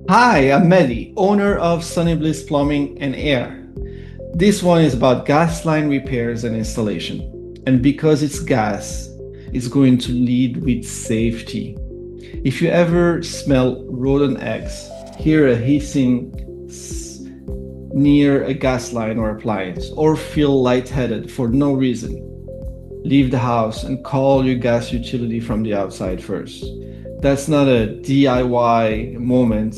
Hi, I'm Mehdi, owner of Sunny Bliss Plumbing and Air. This one is about gas line repairs and installation. And because it's gas, it's going to lead with safety. If you ever smell rotten eggs, hear a hissing near a gas line or appliance, or feel lightheaded for no reason, leave the house and call your gas utility from the outside first. That's not a DIY moment,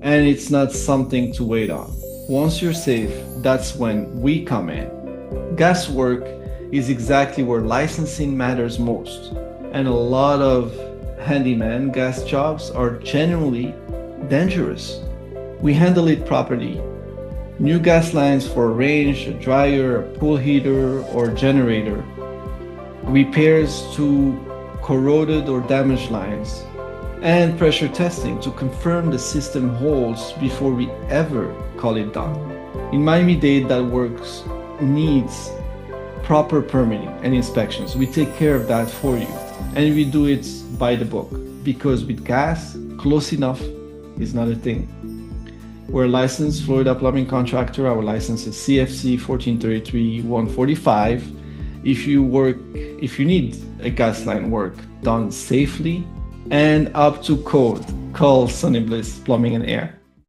and it's not something to wait on. Once you're safe, that's when we come in. Gas work is exactly where licensing matters most, and a lot of handyman gas jobs are genuinely dangerous. We handle it properly. New gas lines for a range, a dryer, a pool heater, or generator. Repairs to corroded or damaged lines, and pressure testing to confirm the system holds before we ever call it done. In Miami-Dade, that works needs proper permitting and inspections. We take care of that for you, and we do it by the book, because with gas, close enough is not a thing. We're a licensed Florida plumbing contractor. Our license is CFC 1433-145. If you need a gas line work done safely and up to code, call Sunny Bliss Plumbing and Air.